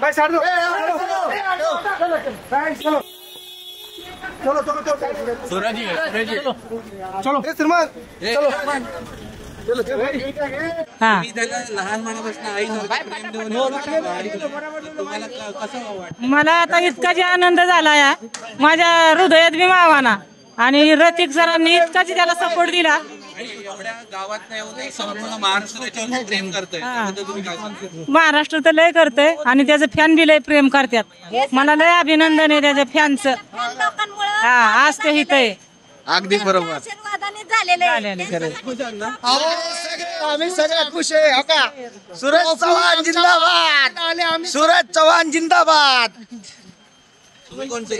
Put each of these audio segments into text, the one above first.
भाई साइड दो। चलो चलो चलो सूरज जी चलो सलमान चलो चलो हा लहानपणापासून आई प्रेम देऊन तुम्हाला कसं वाटतं? मला आता इतका जे आनंद झाला या माझ्या हृदयात बी मावाना आणि रतिक सरांनी इतकाच त्याला सपोर्ट दिला। एवढ्या गावात नाही संपूर्ण महाराष्ट्र त्याच्यावर प्रेम करतोय, तुम्ही काय सांगता? महाराष्ट्र तर लय करतंय आणि त्याचं फॅन बी लय प्रेम करतात। मला लय अभिनंदन आहे त्याच्या फॅनचं। हा आज ते हित आहे अगदी बरोबर। आम्ही सगळे खुश आहे। हो का सूरज चव्हाण जिंदाबाद, सूरज चव्हाण जिंदाबाद। तुम्ही कोणते?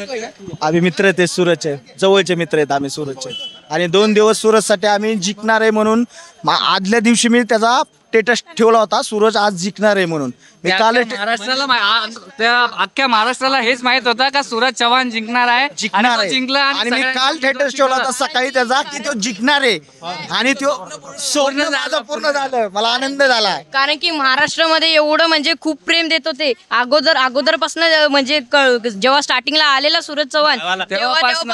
आम्ही मित्र आहेत सूरजचे, जवळचे मित्र आहेत आम्ही सूरजचे आणि 2 दिवस सूरजसाठी आम्ही जिंकणार आहे म्हणून आदल्या दिवशी मी त्याचा स्टेटस ठेवला होता, सूरज आज जिंकणार आहे म्हणून। मी काल अख्ख्या महाराष्ट्राला हेच माहित होता का सूरज चव्हाण जिंकणार आहे, जिंकला आणि मी काल स्टेटस ठेवला होता सकाळी त्याचा की तो जिंकणार आहे आणि तो पूर्ण झालं। मला आनंद झाला कारण की महाराष्ट्रामध्ये एवढं म्हणजे खूप प्रेम देत होते अगोदरपासून म्हणजे जेव्हा स्टार्टिंगला आलेला सूरज चव्हाण तेव्हापासून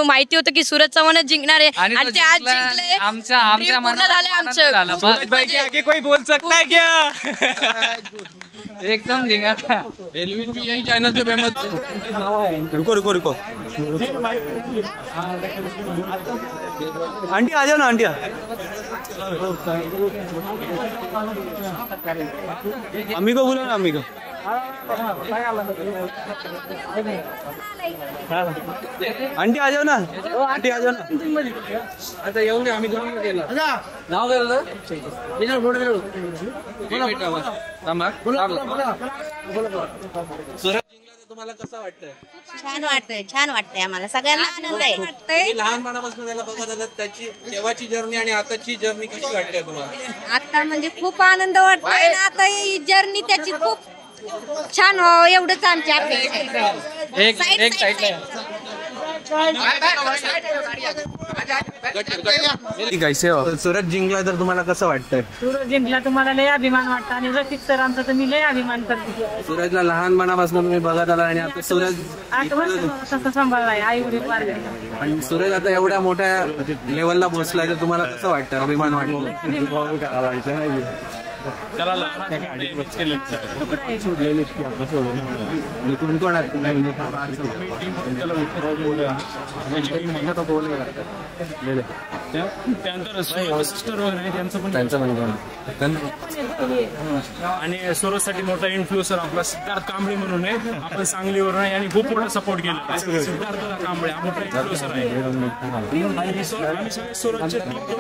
माहिती होतं की सूरज चव्हाणच जिंकणार आहे आणि ते आज जिंकले। आमच्या मनात कोई बोल सकता है क्या? एकदम जिंगा यही चैनल पे फेमस। रुको आंटी आ जाओ ना आंटी। अम्मी को बोलो ना अम्मी को। आंटी आ जाओ ना, आंटी आ जाओ ना। आता येऊन आम्ही जाऊन गेलो नाव सूरज जिंकला तर तुम्हाला कसं वाटतंय? छान वाटतंय आम्हाला सगळ्यांना आनंद आहे। लहानपणापासून त्याला बघत आलं, त्याची तेव्हाची जर्नी आणि आताची जर्नी कशी वाटते तुम्हाला? आता म्हणजे खूप आनंद वाटतोय ना, आता ही जर्नी त्याची खूप छान व्हावं एवढंच आमची अपेक्षा आहे। सूरज जिंकला तर तुम्हाला कसं वाटतंय? सूरज जिंकला तुम्हाला लय अभिमान वाटतं आणि रतिक सरांचा तर मी लय अभिमान करते। सूरजला लहानपणापासून तुम्ही बघत आला आणि आता सूरज 8 वर्ष तसं सांभाळलाय आई वडील वारले आणि सूरज आता एवढ्या मोठ्या लेवलला पोहोचलाय तर तुम्हाला कसं वाटतं? अभिमान वाटतो? आणि सूरजसाठी मोठा इन्फ्लुएन्सर आपला सिद्धार्थ कांबळे म्हणून आहे, आपण सांगलीवर आहे आणि खूप मोठा सपोर्ट केला। सिद्धार्थ कांबळे हा मोठा इन्फ्लुएन्सर आहे। आम्ही सगळे सूरजचे थँक्यू।